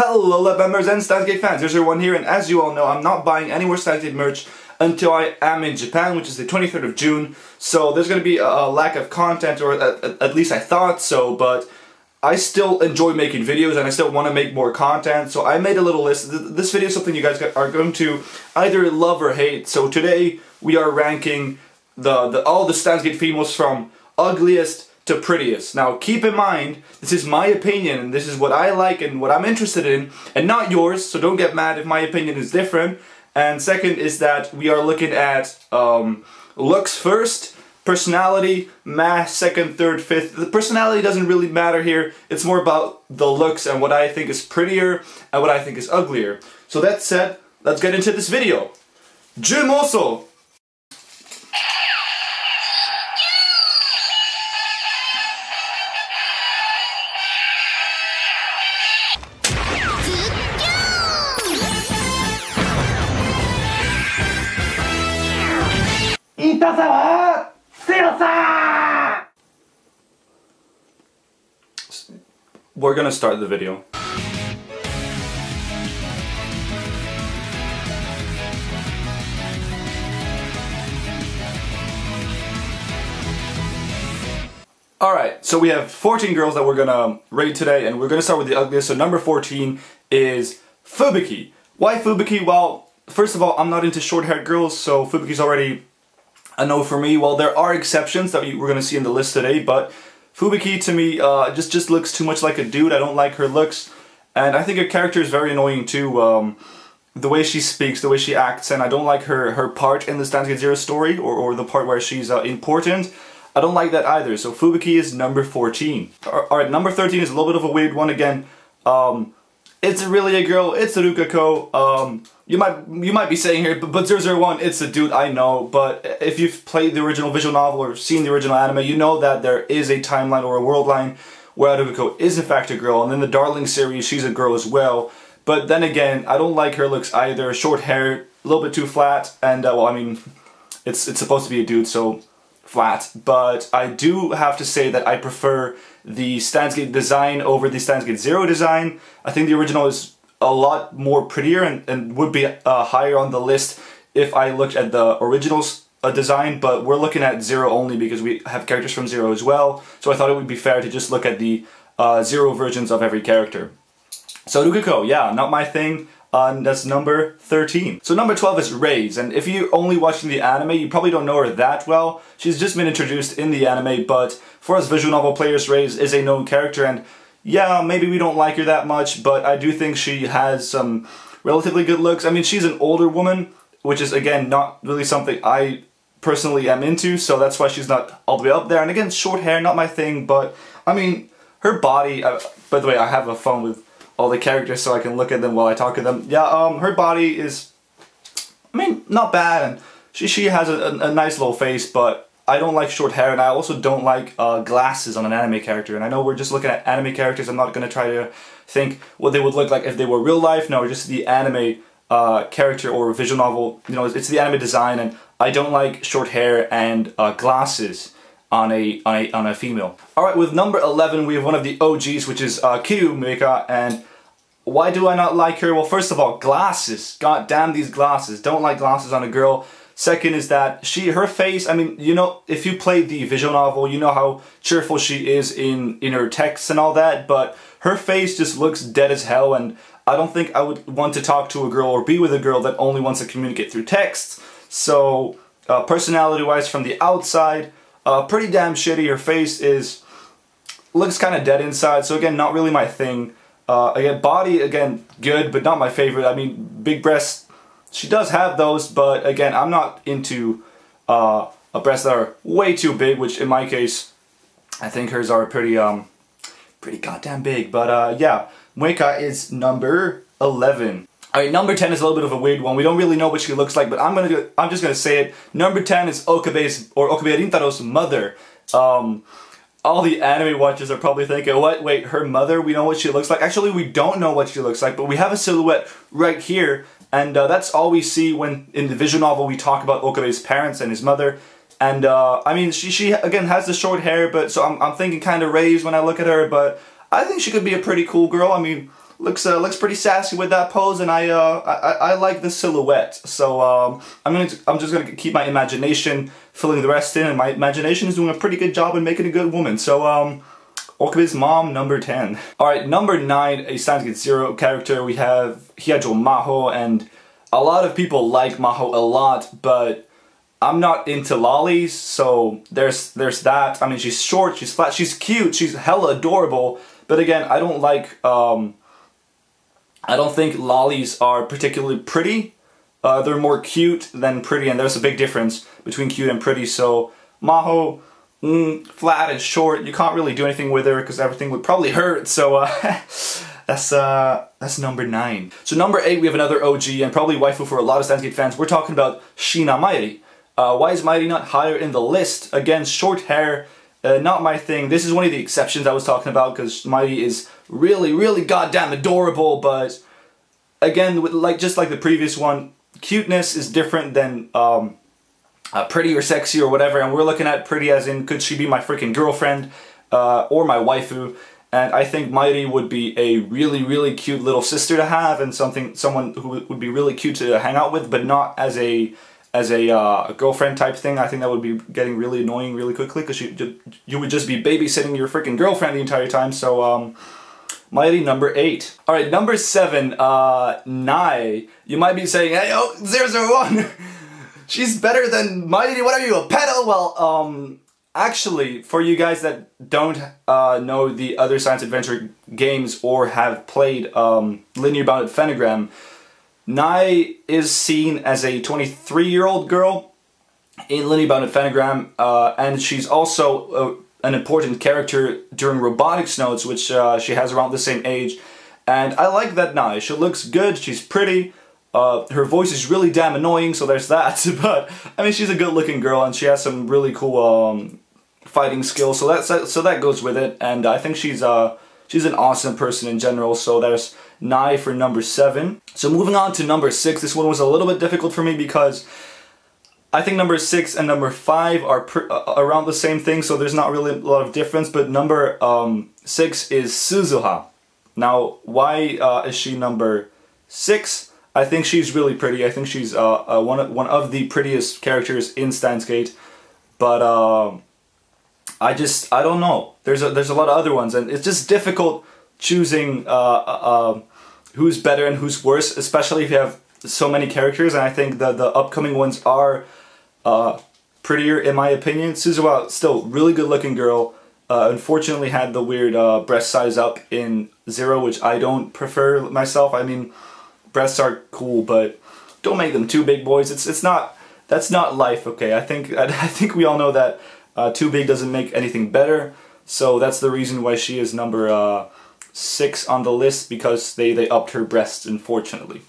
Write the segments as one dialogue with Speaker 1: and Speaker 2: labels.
Speaker 1: Hello Lab members and Steins fans, there's one here, and as you all know, I'm not buying any more Steins merch until I am in Japan, which is the 23rd of June, so there's going to be a lack of content, or at least I thought so, but I still enjoy making videos and I still want to make more content, so I made a little list. This video is something you guys are going to either love or hate, so today we are ranking all the Steins females from ugliest to prettiest. Now keep in mind, this is my opinion and this is what I like and what I'm interested in and not yours, so don't get mad if my opinion is different. And second is that we are looking at looks first, personality, math second, third, fifth. The personality doesn't really matter here, it's more about the looks and what I think is prettier and what I think is uglier. So that said, let's get into this video. Jumoso! We're gonna start the video. Alright, so we have 14 girls that we're gonna rate today, and we're gonna start with the ugliest. So number 14 is Fubuki. Why Fubuki? Well, first of all, I'm not into short-haired girls, so Fubuki's already a no for me. Well, there are exceptions that we're gonna see in the list today, but Fubuki to me just looks too much like a dude. I don't like her looks, and I think her character is very annoying too. The way she speaks, the way she acts, and I don't like her part in the Steins Gate Zero story, or the part where she's important. I don't like that either, so Fubuki is number 14. Alright, number 13 is a little bit of a weird one again. It's really a girl, it's a Rukako. You might be saying here, but 001, it's a dude, I know, but if you've played the original visual novel or seen the original anime, you know that there is a timeline or a world line where Rukako is in fact a girl, and in the Darling series, she's a girl as well. But then again, I don't like her looks either. Short hair, a little bit too flat, and well, I mean, it's supposed to be a dude, so flat. But I do have to say that I prefer the Steins Gate design over the Steins Gate Zero design. I think the original is a lot more prettier and would be higher on the list if I looked at the original's design, but we're looking at Zero only because we have characters from Zero as well, so I thought it would be fair to just look at the Zero versions of every character. So Rukako, yeah, not my thing. That's number 13. So number 12 is Ray's, and if you're only watching the anime, you probably don't know her that well. She's just been introduced in the anime, but for us visual novel players, Ray's is a known character, and yeah, maybe we don't like her that much, but I do think she has some relatively good looks. I mean, she's an older woman, which is, again, not really something I personally am into, so that's why she's not all the way up there. And again, short hair, not my thing, but, I mean, her body, by the way, I have a phone with all the characters so I can look at them while I talk to them. Yeah, her body is, I mean, not bad, and she has a nice little face, but I don't like short hair, and I also don't like glasses on an anime character. And I know we're just looking at anime characters, I'm not going to try to think what they would look like if they were real life. No, just the anime character or visual novel, you know, it's the anime design, and I don't like short hair and glasses on a female. Alright, with number 11 we have one of the OGs, which is Kiryu Meika, and why do I not like her? Well, first of all, glasses. God damn these glasses. Don't like glasses on a girl. Second is that her face, I mean, you know, if you played the visual novel, you know how cheerful she is in her texts and all that, but her face just looks dead as hell, and I don't think I would want to talk to a girl or be with a girl that only wants to communicate through text. So, personality-wise, from the outside, pretty damn shitty. Her face looks kind of dead inside, so again, not really my thing. Again, body, again, good, but not my favorite. I mean, big breasts, she does have those, but again, I'm not into breasts that are way too big, which in my case, I think hers are pretty goddamn big. But yeah, Meika is number 11. Alright, number 10 is a little bit of a weird one. We don't really know what she looks like, but I'm just gonna say it. Number 10 is Okaberintarou's mother. All the anime watchers are probably thinking, what? Wait, her mother? We know what she looks like? Actually, we don't know what she looks like, but we have a silhouette right here, and that's all we see when, in the visual novel, we talk about Okabe's parents and his mother. And, I mean, she again, has the short hair, but so I'm thinking kind of raised when I look at her, but I think she could be a pretty cool girl. I mean, looks pretty sassy with that pose, and I like the silhouette. So I'm just gonna keep my imagination filling the rest in, and my imagination is doing a pretty good job in making a good woman. So Okabe's mom, number 10. Alright, number 9, a Steins Gate 0 character. We have Hyajo Maho, and a lot of people like Maho a lot, but I'm not into lollies, so there's that. I mean, she's short, she's flat, she's cute, she's hella adorable, but again, I don't like, I don't think lollies are particularly pretty. They're more cute than pretty, and there's a big difference between cute and pretty, so Maho, flat and short, you can't really do anything with her because everything would probably hurt, so that's number 9. So number 8, we have another OG and probably waifu for a lot of Steins Gate fans. We're talking about Shina Mairi. Why is Mairi not higher in the list? Again, short hair, not my thing. This is one of the exceptions I was talking about because Mairi is really, really goddamn adorable, but again, just like the previous one, cuteness is different than pretty or sexy or whatever, and we're looking at pretty as in could she be my freaking girlfriend or my waifu, and I think Mairi would be a really, really cute little sister to have, and someone who would be really cute to hang out with, but not as a girlfriend type thing. I think that would be getting really annoying really quickly because you would just be babysitting your freaking girlfriend the entire time. So Mairi, number 8. Alright, number 7, Nai. You might be saying, hey, oh, 001! She's better than Mairi, what are you, a pedo? Well, actually, for you guys that don't know the other science adventure games or have played Linear Bounded Phenagram, Nai is seen as a 23-year-old girl in Linear Bounded Phenagram, and she's also an important character during Robotics Notes, which she has around the same age. And I like that Nai. She looks good, she's pretty, her voice is really damn annoying, so there's that. But, I mean, she's a good-looking girl, and she has some really cool fighting skills, so that goes with it. And I think she's an awesome person in general, so there's Nai for number 7. So moving on to number 6, this one was a little bit difficult for me because I think number 6 and number 5 are around the same thing, so there's not really a lot of difference, but number 6 is Suzuha. Now, why is she number 6? I think she's really pretty. I think she's one of the prettiest characters in Steins Gate, but I don't know. There's a lot of other ones, and it's just difficult choosing who's better and who's worse, especially if you have so many characters, and I think the upcoming ones are prettier in my opinion. Suzuha, still really good looking girl, unfortunately had the weird breast size up in 0, which I don't prefer myself. I mean, breasts are cool, but don't make them too big, boys. That's not life, okay? I think we all know that too big doesn't make anything better, so that's the reason why she is number 6 on the list, because they upped her breasts, unfortunately.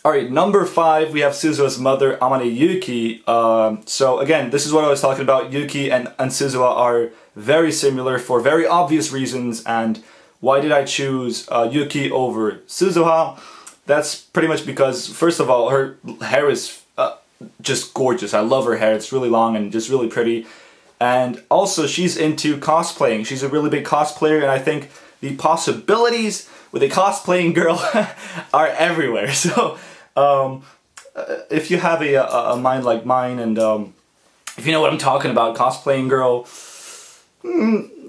Speaker 1: Alright, number 5, we have Suzuha's mother, Amane Yuki. So again, this is what I was talking about. Yuki and Suzuha are very similar for very obvious reasons, and why did I choose Yuki over Suzuha? That's pretty much because, first of all, her hair is just gorgeous. I love her hair. It's really long and just really pretty. And also, she's into cosplaying. She's a really big cosplayer, and I think the possibilities with a cosplaying girl are everywhere. So, if you have a mind like mine, and if you know what I'm talking about, cosplaying girl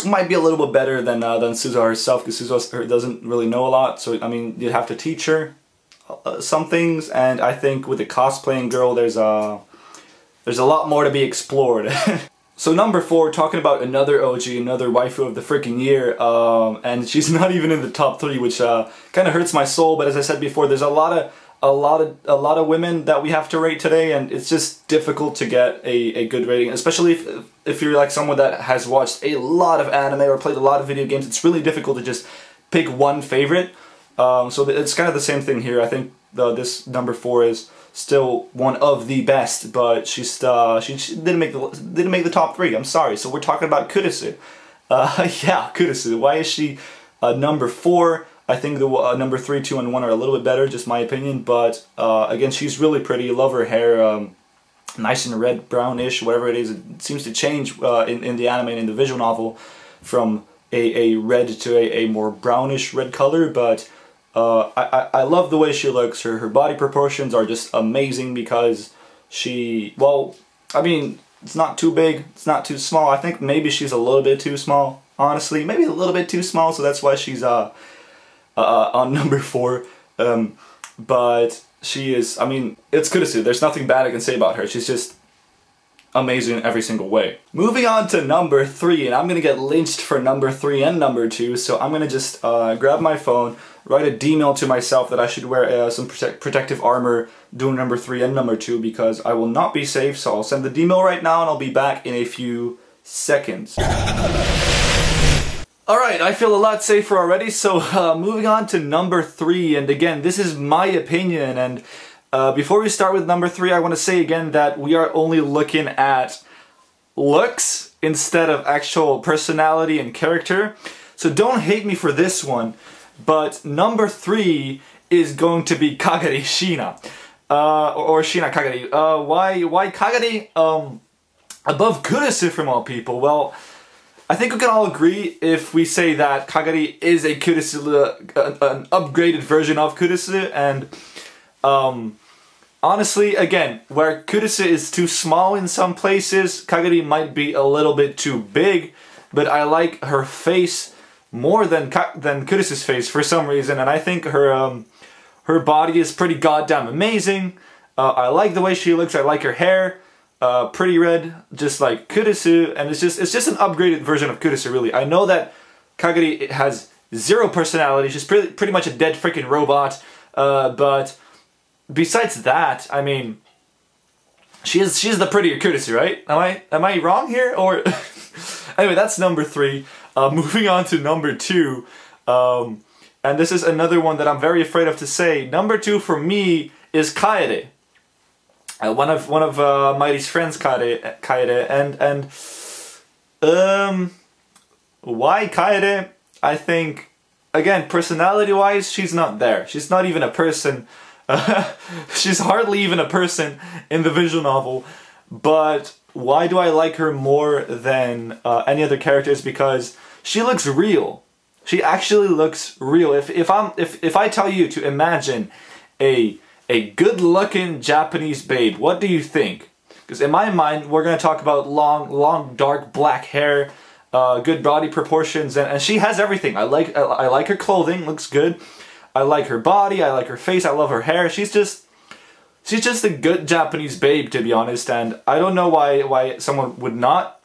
Speaker 1: might be a little bit better than Suzuha herself, because Suzuha doesn't really know a lot. So, I mean, you'd have to teach her some things, and I think with a cosplaying girl, there's a lot more to be explored. So number 4, talking about another OG, another waifu of the freaking year, and she's not even in the top 3, which kind of hurts my soul. But as I said before, there's a lot of women that we have to rate today, and it's just difficult to get a good rating, especially if you're like someone that has watched a lot of anime or played a lot of video games. It's really difficult to just pick one favorite. So it's kind of the same thing here. I think this number 4 is still one of the best, but she didn't make the top 3. I'm sorry. So we're talking about Kurisu. Yeah, Kurisu. Why is she number 4? I think the number 3, 2, and 1 are a little bit better, just my opinion. But again, she's really pretty. Love her hair. Nice and red, brownish, whatever it is. It seems to change in the anime and in the visual novel from a red to a more brownish red color, but I love the way she looks. Her body proportions are just amazing because she, well, I mean, it's not too big, it's not too small. I think maybe she's a little bit too small, honestly. Maybe a little bit too small, so that's why she's on number 4. But she is, I mean, it's Kurisu. There's nothing bad I can say about her. She's just amazing in every single way. Moving on to number 3, and I'm gonna get lynched for number 3 and number 2, so I'm gonna just grab my phone, write a D-mail to myself that I should wear some protective armor doing number 3 and number 2 because I will not be safe, so I'll send the D-mail right now and I'll be back in a few seconds. Alright, I feel a lot safer already, so moving on to number 3, and again, this is my opinion, and before we start with number 3, I want to say again that we are only looking at looks instead of actual personality and character, so don't hate me for this one, but number 3 is going to be Kagari Shina, or Shina Kagari. Why Kagari above Kurisu from all people? Well, I think we can all agree if we say that Kagari is a Kurisu, an upgraded version of Kurisu, and honestly, again, where Kurisu is too small in some places, Kagari might be a little bit too big, but I like her face more than Kurisu's face for some reason, and I think her body is pretty goddamn amazing. I like the way she looks, I like her hair. Pretty red, just like Kurisu, and it's just an upgraded version of Kurisu, really. I know that Kagari has 0 personality, she's pretty much a dead freaking robot, but besides that, I mean, she's the prettier Kurisu, right? Am I wrong here, or anyway, that's number 3. Moving on to number 2, and this is another one that I'm very afraid of to say. Number 2 for me is Kaede. One of Mighty's friends, Kaede, and why Kaede? I think, again, personality-wise, she's not there. She's not even a person. She's hardly even a person in the visual novel. But why do I like her more than any other characters? Because she looks real. She actually looks real. If I tell you to imagine a good-looking Japanese babe, what do you think? Because in my mind, we're going to talk about long, dark black hair, good body proportions, and she has everything. I like her clothing, looks good. I like her body, I like her face, I love her hair. She's just a good Japanese babe, to be honest, and I don't know why someone would not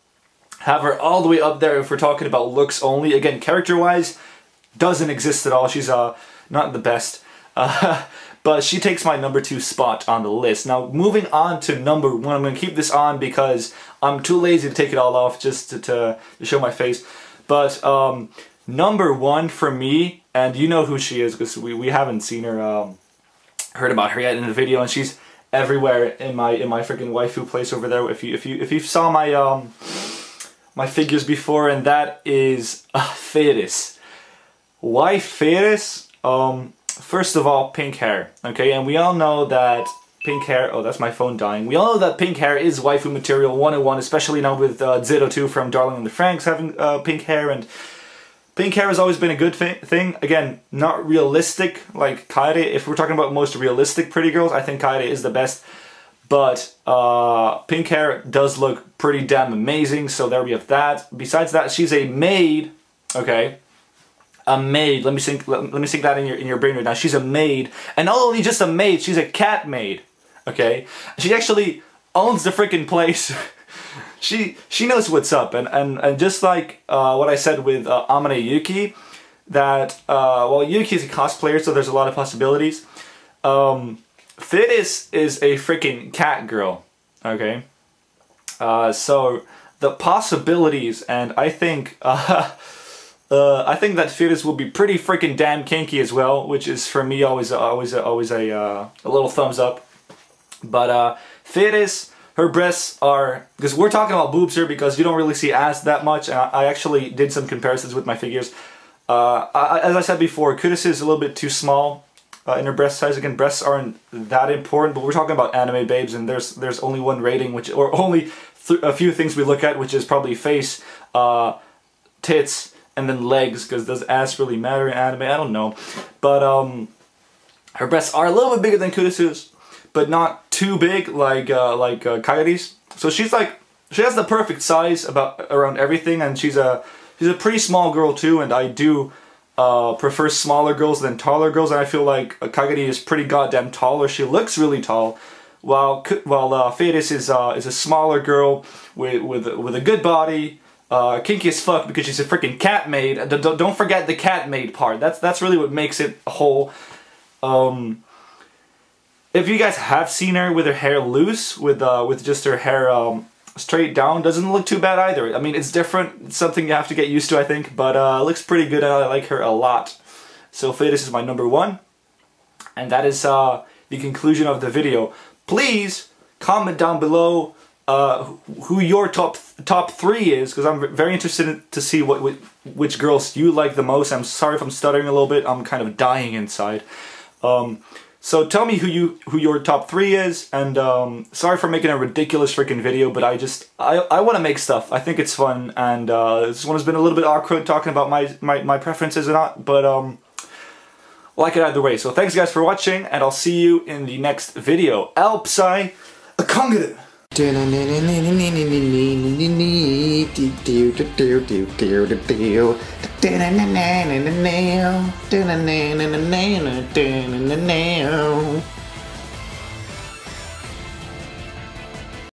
Speaker 1: have her all the way up there if we're talking about looks only. Again, character-wise, doesn't exist at all. She's not the best. But she takes my number 2 spot on the list. Now, moving on to number 1, I'm going to keep this on because I'm too lazy to take it all off just to show my face. But number 1 for me, and you know who she is because we haven't seen her, heard about her yet in the video, and she's everywhere in my freaking waifu place over there. If you saw my my figures before, and that is Feris. Why Feris? First of all, pink hair, okay, and we all know that pink hair, oh, that's my phone dying, we all know that pink hair is waifu material 101, especially now with 02 from Darling in the Franxx having pink hair, and pink hair has always been a good thing. Again, not realistic like Kaede. If we're talking about most realistic pretty girls, I think Kaede is the best, but pink hair does look pretty damn amazing, so there we have that. Besides that, she's a maid, okay? A maid. Let me sink that in your brain right now. She's a maid, and not only just a maid, she's a cat maid. Okay, she actually owns the freaking place. she knows what's up, and just like what I said with Amane Yuki, that well, Yuki is a cosplayer, so there's a lot of possibilities. Fitis is a freaking cat girl. Okay, so the possibilities, and I think. I think that Fitis will be pretty freaking damn kinky as well, which is for me always a little thumbs up. But Fitis, her breasts are, because we're talking about boobs here because you don't really see ass that much, and I actually did some comparisons with my figures. As I said before, Kurisu is a little bit too small in her breast size. Again, breasts aren't that important, but we're talking about anime babes, and there's only one rating, or only a few things we look at, which is probably face, tits, and then legs, because does ass really matter in anime? I don't know. But her breasts are a little bit bigger than Kurisu's, but not too big like Kagari's. So she's like, she has the perfect size around everything, and she's a pretty small girl too, and I do prefer smaller girls than taller girls, and I feel like Kagari is pretty goddamn taller. She looks really tall, while Feiris is a smaller girl with a good body, kinky as fuck because she's a freaking cat maid. Don't forget the cat maid part. That's really what makes it a whole. If you guys have seen her with her hair loose, with just her hair straight down, doesn't look too bad either. I mean, it's different. It's something you have to get used to, I think, but it looks pretty good and I like her a lot. So Feiris is my number 1. And that is the conclusion of the video. Please comment down below who your top 3 is, because I'm very interested to see which girls you like the most. I'm sorry if I'm stuttering a little bit. I'm kind of dying inside. So tell me who your top 3 is, and sorry for making a ridiculous freaking video, but I want to make stuff. I think it's fun, and this one has been a little bit awkward talking about my preferences or not, but like it either way. So thanks guys for watching, and I'll see you in the next video. Alpsai Akonguru!